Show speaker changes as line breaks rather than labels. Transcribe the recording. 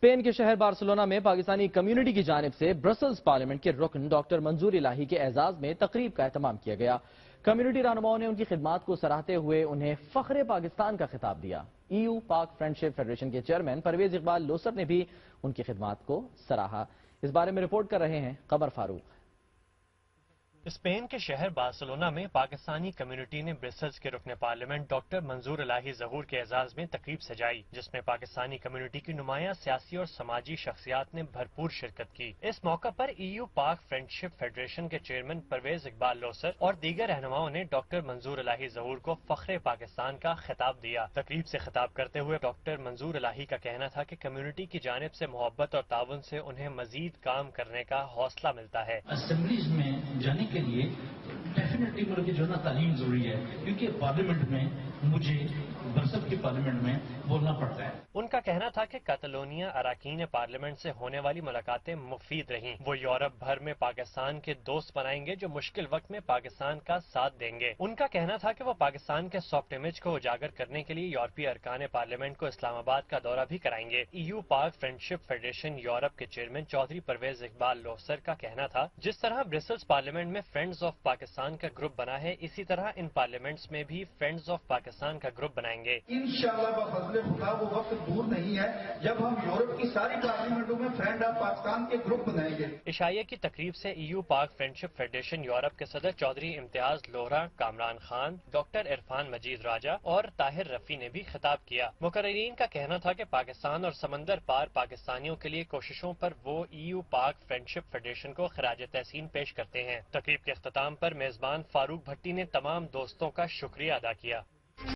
Spain کے شہر Barcelona میں پاکستانی کمیونٹی کی جانب سے برسلز پارلیمنٹ کے رکن ڈاکٹر منظور الہی کے اعزاز میں تقریب کا اہتمام کیا گیا۔ کمیونٹی رہنماؤں نے ان کی خدمات کو سراہتے ہوئے انہیں فخر پاکستان کا خطاب دیا۔ ای یو پاک فرینڈشپ فیڈریشن کے چیئرمین پرویز اقبال لوثر نے بھی ان کی خدمات کو سراہا۔ اس بارے میں رپورٹ کر رہے ہیں قمر فاروق۔
اسپین کے شہر بارسلونا میں پاکستانی کمیونٹی نے برسلز کے رکن پارلیمنٹ ڈاکٹر منظور الہی ظہور کے اعزاز میں تقریب سجائی، جس میں پاکستانی کمیونٹی کی نمایاں سیاسی اور سماجی شخصیات نے بھرپور شرکت کی۔ اس موقع پر ای یو پاک فرینڈشپ فیڈریشن کے چیئرمین پرویز اقبال لوثر اور دیگر رہنماؤں نے ڈاکٹر منظور الہی ظہور کو فخر پاکستان کا خطاب دیا۔ تقریب سے خطاب کرتے ہوئے ڈاکٹر منظور الہی کا کہنا تھا کہ کمیونٹی کی جانب سے محبت اور تعاون سے انہیں مزید کام کرنے کا حوصلہ ملتا ہے۔
اسمبلیز میں جانے کے لیے ڈیفینیٹلی مجھے جو ہے نا تعلیم ضروری ہے، کیونکہ پارلیمنٹ میں مجھے برسلز کی پارلیمنٹ میں بولنا پڑتا ہے۔
ان کا کہنا تھا کہ کاتالونیا اراکین پارلیمنٹ سے ہونے والی ملاقاتیں مفید رہیں۔ وہ یورپ بھر میں پاکستان کے دوست بنائیں گے جو مشکل وقت میں پاکستان کا ساتھ دیں گے۔ ان کا کہنا تھا کہ وہ پاکستان کے سافٹ امیج کو اجاگر کرنے کے لیے یورپی ارکان پارلیمنٹ کو اسلام آباد کا دورہ بھی کرائیں گے۔ ای یو پاک فرینڈشپ فیڈریشن یورپ کے چیئرمین چودھری پرویز اقبال لوثر کا کہنا تھا، جس طرح برسلز پارلیمنٹ میں فرینڈز آف پاکستان کا گروپ بنا ہے، اسی طرح ان پارلیمنٹس میں بھی فرینڈز آف پاکستان کا گروپ بنائیں گے۔
انشاءاللہ بفضل خدا وہ وقت دور نہیں ہے جب ہم یورپ کی ساری پارلیمنٹوں میں فرینڈ آف پاکستان کے گروپ بنائیں گے۔
عشائیہ کی تقریب سے ای یو پاک فرینڈشپ فیڈریشن یورپ کے صدر چودھری امتیاز لوہرا، کامران خان، ڈاکٹر عرفان مجید راجہ اور طاہر رفیع نے بھی خطاب کیا۔ مقررین کا کہنا تھا کہ پاکستان اور سمندر پار پاکستانیوں کے لیے کوششوں پر وہ ای یو پاک فرینڈشپ فیڈریشن کو خراج تحسین پیش کرتے ہیں۔ تقریب کے اختتام پر میزبان فاروق بھٹی نے تمام دوستوں کا شکریہ ادا کیا۔